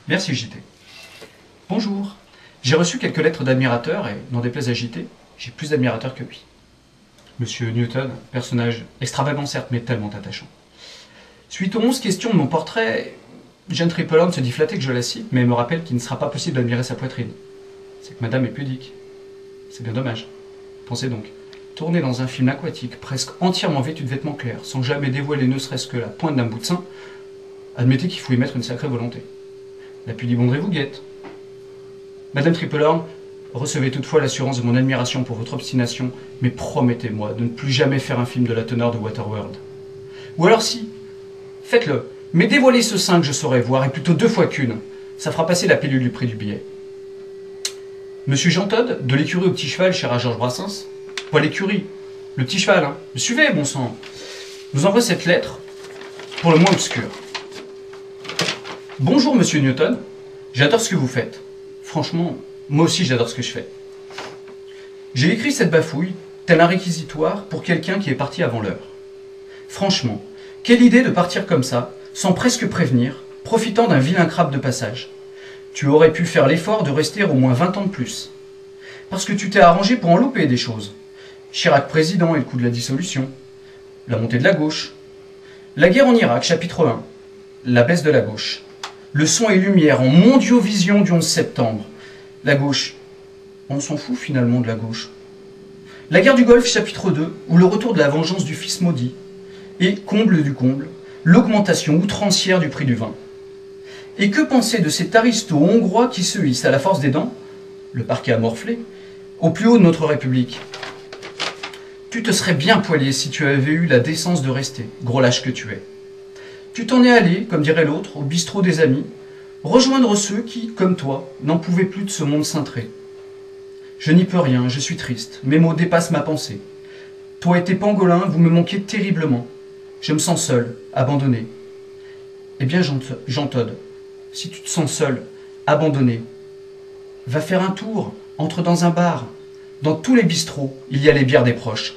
Merci JT. Bonjour. J'ai reçu quelques lettres d'admirateurs et, n'en déplaise à JT, j'ai plus d'admirateurs que lui. Monsieur Newton, personnage extravagant certes, mais tellement attachant. Suite aux 11 questions de mon portrait, Jeanne Tripplehorn se dit flattée que je la cite, mais me rappelle qu'il ne sera pas possible d'admirer sa poitrine. C'est que madame est pudique. C'est bien dommage. Pensez donc, tourner dans un film aquatique, presque entièrement vêtu de vêtements clairs, sans jamais dévoiler ne serait-ce que la pointe d'un bout de sein, admettez qu'il faut y mettre une sacrée volonté. La pudibonderie vous guette. Madame Tripplehorn, recevez toutefois l'assurance de mon admiration pour votre obstination, mais promettez-moi de ne plus jamais faire un film de la teneur de Waterworld. Ou alors si, faites-le, mais dévoilez ce sein que je saurais voir, et plutôt 2 fois qu'une. Ça fera passer la pilule du prix du billet. Monsieur Jean Todt, de l'écurie au petit cheval, cher à Georges Brassens, pas l'écurie, le petit cheval, hein. Me suivez, bon sang. Nous envoie cette lettre, pour le moins obscure. Bonjour Monsieur Newton, j'adore ce que vous faites. Franchement, moi aussi j'adore ce que je fais. J'ai écrit cette bafouille, tel un réquisitoire pour quelqu'un qui est parti avant l'heure. Franchement, quelle idée de partir comme ça, sans presque prévenir, profitant d'un vilain crabe de passage. Tu aurais pu faire l'effort de rester au moins 20 ans de plus. Parce que tu t'es arrangé pour en louper des choses. Chirac président et le coup de la dissolution. La montée de la gauche. La guerre en Irak, chapitre 1. La baisse de la gauche. Le son et lumière en mondiovision du 11 septembre. La gauche. On s'en fout finalement de la gauche. La guerre du Golfe, chapitre 2, ou le retour de la vengeance du fils maudit. Et, comble du comble, l'augmentation outrancière du prix du vin. Et que penser de cet aristo hongrois qui se hisse à la force des dents, le parquet a morflé, au plus haut de notre République? Tu te serais bien poilé si tu avais eu la décence de rester, gros lâche que tu es. Tu t'en es allé, comme dirait l'autre, au bistrot des amis, rejoindre ceux qui, comme toi, n'en pouvaient plus de ce monde cintré. Je n'y peux rien, je suis triste, mes mots dépassent ma pensée. Toi et tes pangolins, vous me manquez terriblement. Je me sens seul, abandonné. Eh bien, Jean Todt, si tu te sens seul, abandonné, va faire un tour, entre dans un bar. Dans tous les bistrots, il y a les bières des proches.